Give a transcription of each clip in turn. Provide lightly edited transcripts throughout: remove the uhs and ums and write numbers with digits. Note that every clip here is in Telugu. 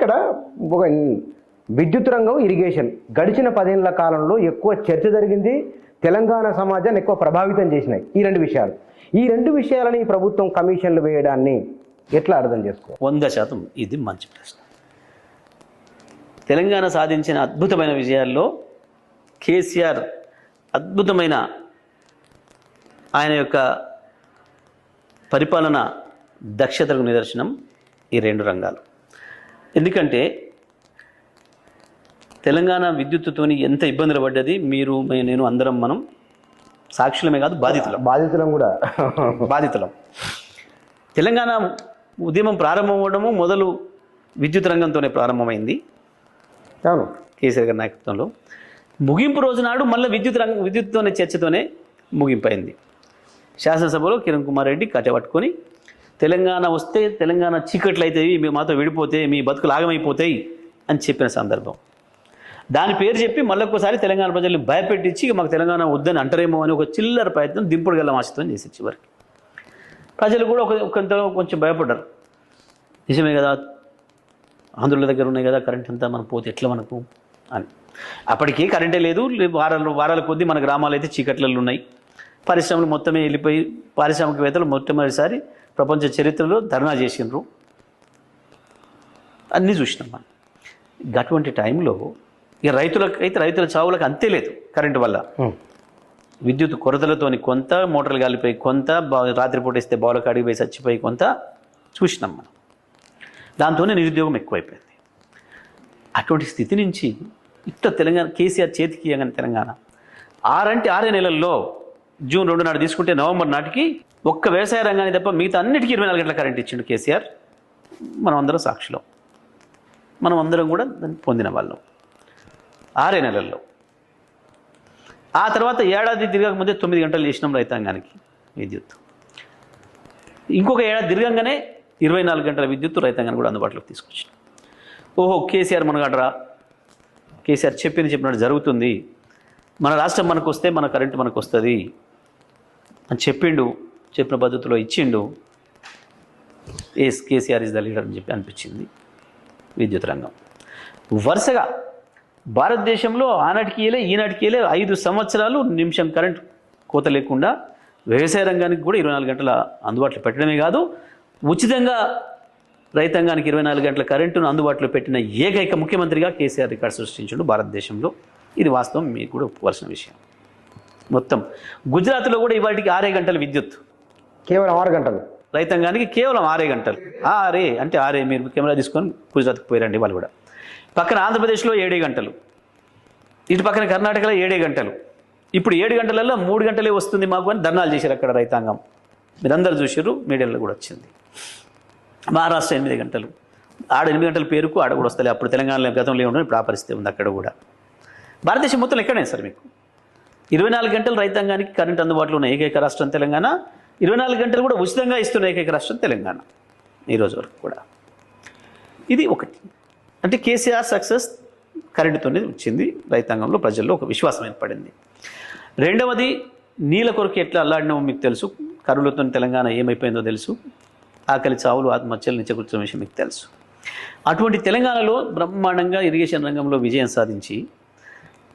ఇక్కడ ఒక విద్యుత్ రంగం, ఇరిగేషన్ గడిచిన 10 ఏళ్ల కాలంలో ఎక్కువ చర్చ జరిగింది, తెలంగాణ సమాజాన్ని ఎక్కువ ప్రభావితం చేసినాయి ఈ రెండు విషయాలు. ఈ రెండు విషయాలని ప్రభుత్వం కమిషన్లు వేయడాన్ని ఎట్లా అర్థం చేసుకో? 100% ఇది మంచి ప్రశ్న. తెలంగాణ సాధించిన అద్భుతమైన విజయాల్లో కేసీఆర్ అద్భుతమైన ఆయన యొక్క పరిపాలన దక్షతకు నిదర్శనం ఈ రెండు రంగాలు. ఎందుకంటే తెలంగాణ విద్యుత్తుతోని ఎంత ఇబ్బందులు పడ్డది మీరు నేను అందరం మనం సాక్షులమే కాదు బాధితులం కూడా బాధితులం. తెలంగాణ ఉద్యమం ప్రారంభం అవ్వడము మొదలు విద్యుత్ రంగంతోనే ప్రారంభమైంది. అవును, కేసీఆర్ గారి నాయకత్వంలో. ముగింపు రోజు నాడు మళ్ళీ విద్యుత్తోనే చర్చతోనే ముగింపైంది. శాసనసభలో కిరణ్ కుమార్ రెడ్డి కట్టబట్టుకొని తెలంగాణ వస్తే తెలంగాణ చీకట్లు అవుతాయి, మీ మాతో విడిపోతే మీ బతుకులు ఆగమైపోతాయి అని చెప్పిన సందర్భం. దాని పేరు చెప్పి మళ్ళొక్కసారి తెలంగాణ ప్రజల్ని భయపెట్టించి మాకు తెలంగాణ వద్దని అంటారేమో అని ఒక చిల్లర ప్రయత్నం దింపుడు గల్ల ఆశతో చేసి చివరికి ప్రజలు కూడా కొంచెం భయపడ్డారు. నిజమే కదా, ఆంధ్రుల దగ్గర ఉన్నాయి కదా కరెంట్ అంతా, మనం పోతే ఎట్లా మనకు అని. అప్పటికీ కరెంటే లేదు, వారాల కొద్దీ మన గ్రామాలు అయితే చీకట్లలో ఉన్నాయి. పరిశ్రమలు మొత్తమే వెళ్ళిపోయి పారిశ్రామికవేత్తలు మొట్టమొదటిసారి ప్రపంచ చరిత్రలో ధర్నా చేసినారు. అన్నీ చూసినాం మనం. అటువంటి టైంలో ఇక రైతుల చావులకు అంతే లేదు. కరెంటు వల్ల విద్యుత్ కొరతలతోని కొంత, మోటార్లు కాలిపోయి కొంత, రాత్రిపూట ఇస్తే బావుల కాడికి పోయి చచ్చిపోయి కొంత చూసినాం మనం. దాంతోనే నిరుద్యోగం ఎక్కువైపోయింది. అటువంటి స్థితి నుంచి ఇట్లా తెలంగాణ కేసీఆర్ చేతికి ఇవ్వగానే తెలంగాణ 6 నెలల్లో జూన్ 2 నాడు తీసుకుంటే నవంబర్ నాటికి ఒక్క వ్యవసాయ రంగాన్ని తప్ప మిగతా అన్నిటికీ 24 గంటల కరెంట్ ఇచ్చిండు కేసీఆర్. మనం అందరం సాక్షులం, మనం అందరం కూడా దాన్ని పొందిన వాళ్ళం 6 నెలల్లో. ఆ తర్వాత ఏడాది తిరగక ముందే 9 గంటలు చేసినాం రైతాంగానికి విద్యుత్. ఇంకొక ఏడాది తిరగంగానే 24 గంటల విద్యుత్ రైతాంగాన్ని కూడా అందుబాటులోకి తీసుకొచ్చినాం. ఓహో, కేసీఆర్ మనగాడరా, కేసీఆర్ చెప్పినట్టు జరుగుతుంది, మన రాష్ట్రం మనకు వస్తే మన కరెంటు మనకు వస్తుంది అని చెప్పిండు, చెప్పిన పద్ధతిలో ఇచ్చిండు. కేసీఆర్ ఇస్ ద లీడర్ అని చెప్పి అనిపించింది విద్యుత్ రంగం. వరుసగా భారతదేశంలో ఆనాటికి ఈనాటికి 5 సంవత్సరాలు నిమిషం కరెంట్ కోత లేకుండా వ్యవసాయ రంగానికి కూడా 24 గంటల అందుబాటులో పెట్టడమే కాదు, ఉచితంగా రైతాంగానికి 24 గంటల కరెంటును అందుబాటులో పెట్టిన ఏకైక ముఖ్యమంత్రిగా కేసీఆర్ రికార్డు సృష్టించాడు భారతదేశంలో. ఇది వాస్తవం, మీకు కూడా ఒప్పుకోవాల్సిన విషయం. మొత్తం గుజరాత్లో కూడా ఇవాటికి 6 గంటల విద్యుత్, కేవలం 6 గంటలు రైతాంగానికి కేవలం 6 గంటలు. 6 మీరు కెమెరా తీసుకొని గుజరాత్కి పోయిరండి వాళ్ళు కూడా. పక్కన ఆంధ్రప్రదేశ్లో 7 గంటలు, ఇటు పక్కన కర్ణాటకలో 7 గంటలు. ఇప్పుడు 7 గంటలలో 3 గంటలే వస్తుంది మాకు అని ధర్నాలు చేశారు అక్కడ రైతాంగం. మీరందరూ చూసారు, మీడియాలో కూడా వచ్చింది. మహారాష్ట్ర 8 గంటలు, ఆడ 8 గంటల పేరుకు ఆడ కూడా వస్తలే. అప్పుడు తెలంగాణలో గతంలో ఉండడం, ఇప్పుడు ఆ పరిస్థితి ఉంది అక్కడ కూడా. భారతదేశం మొత్తం ఎక్కడే సార్ మీకు 24 గంటలు రైతాంగానికి కరెంట్ అందుబాటులో ఉన్న ఏకైక రాష్ట్రం తెలంగాణ. 24 గంటలు కూడా ఉచితంగా ఇస్తున్న ఏకైక రాష్ట్రం తెలంగాణ ఈరోజు వరకు కూడా. ఇది ఒకటి. అంటే కేసీఆర్ సక్సెస్ కరెంటుతోనే వచ్చింది, రైతాంగంలో ప్రజల్లో ఒక విశ్వాసం ఏర్పడింది. రెండవది, నీళ్ళ కొరకు ఎట్లా అల్లాడినామో మీకు తెలుసు, కరువులతో తెలంగాణ ఏమైపోయిందో తెలుసు, ఆకలి చావులు ఆత్మహత్యలు నిత్యకృత్యం విషయం మీకు తెలుసు. అటువంటి తెలంగాణలో బ్రహ్మాండంగా ఇరిగేషన్ రంగంలో విజయం సాధించి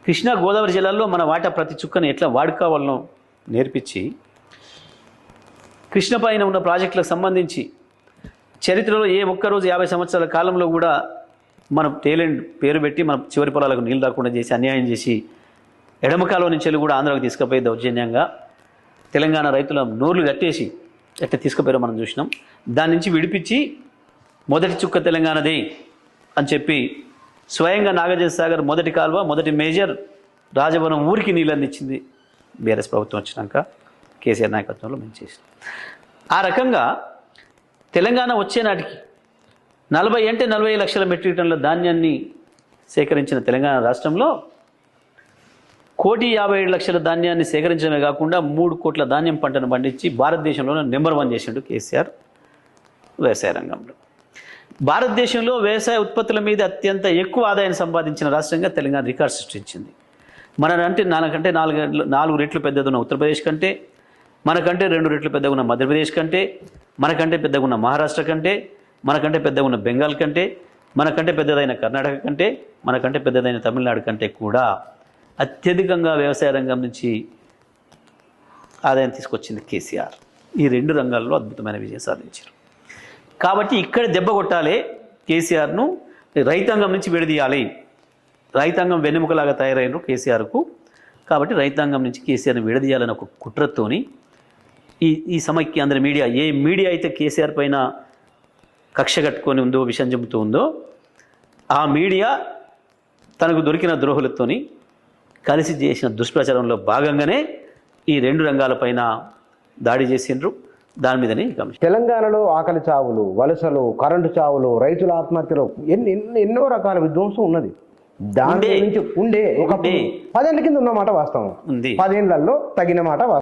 కృష్ణా గోదావరి జిల్లాల్లో మన వాటా ప్రతి చుక్కను ఎట్లా వాడుకోవాలనో నేర్పించి, కృష్ణ పైన ఉన్న ప్రాజెక్టులకు సంబంధించి చరిత్రలో ఏ ఒక్కరోజు 50 సంవత్సరాల కాలంలో కూడా మనం టేలెంట్ పేరు పెట్టి మన చివరి పొలాలకు నీళ్ళు రాకుండా చేసి అన్యాయం చేసి ఎడమకాలం నుంచి కూడా ఆంధ్రాకు తీసుకుపోయి దౌర్జన్యంగా తెలంగాణ రైతుల నోర్లు కట్టేసి ఎట్లా తీసుకుపోయారో మనం చూసినాం. దాని నుంచి విడిపించి మొదటి చుక్క తెలంగాణదే అని చెప్పి స్వయంగా నాగార్జున సాగర్ మొదటి కాలువ, మొదటి మేజర్ రాజవరం ఊరికి నీళ్ళు అందించింది బీఆర్ఎస్ ప్రభుత్వం వచ్చినాక కేసీఆర్ నాయకత్వంలో మేము చేసినాం. ఆ రకంగా తెలంగాణ వచ్చే నాటికి 40 లక్షల మెట్రిక్ టన్నుల ధాన్యాన్ని సేకరించిన తెలంగాణ రాష్ట్రంలో 1,57,00,000 ధాన్యాన్ని సేకరించడమే కాకుండా 3 కోట్ల ధాన్యం పంటను పండించి భారతదేశంలోనే నెంబర్ 1 చేసిండు కేసీఆర్ వ్యవసాయ రంగంలో. భారతదేశంలో వ్యవసాయ ఉత్పత్తుల మీద అత్యంత ఎక్కువ ఆదాయాన్ని సంపాదించిన రాష్ట్రంగా తెలంగాణ రికార్డు సృష్టించింది. మనకంటే 4 రెట్లు పెద్దగా ఉన్న ఉత్తరప్రదేశ్ కంటే, మనకంటే 2 రెట్లు పెద్దగా ఉన్న మధ్యప్రదేశ్ కంటే, మనకంటే పెద్దగా ఉన్న మహారాష్ట్ర కంటే, మనకంటే పెద్దగా ఉన్న బెంగాల్ కంటే, మనకంటే పెద్దదైన కర్ణాటక కంటే, మనకంటే పెద్దదైన తమిళనాడు కంటే కూడా అత్యధికంగా వ్యవసాయ రంగం నుంచి ఆదాయం తీసుకొచ్చింది కేసీఆర్. ఈ 2 రంగాల్లో అద్భుతమైన విజయం సాధించారు. కాబట్టి ఇక్కడ దెబ్బ కొట్టాలి, కేసీఆర్ను రైతాంగం నుంచి విడదీయాలి. రైతాంగం వెన్నెముకలాగా తయారైనరు కేసీఆర్కు. కాబట్టి రైతాంగం నుంచి కేసీఆర్ని విడదీయాలని ఒక కుట్రతోని ఈ సమైక్యాంధ్ర మీడియా, ఏ మీడియా అయితే కేసీఆర్ పైన కక్ష కట్టుకొని ఉందో, విషం చెబుతూ ఉందో, ఆ మీడియా తనకు దొరికిన ద్రోహులతోని కలిసి చేసిన దుష్ప్రచారంలో భాగంగానే ఈ 2 రంగాలపైన దాడి చేసిండ్రు. దాని మీదనే కమిషన్. తెలంగాణలో ఆకలి చావులు, వలసలు, కరెంటు చావులు, రైతుల ఆత్మహత్యలు, ఎన్నో రకాల విధ్వంసం ఉన్నది. దాని నుంచి ఉండే ఒక 10 ఏళ్ళ కింద ఉన్నమాట వాస్తవం, 10 ఏళ్లలో తగిన మాట వాస్తవం.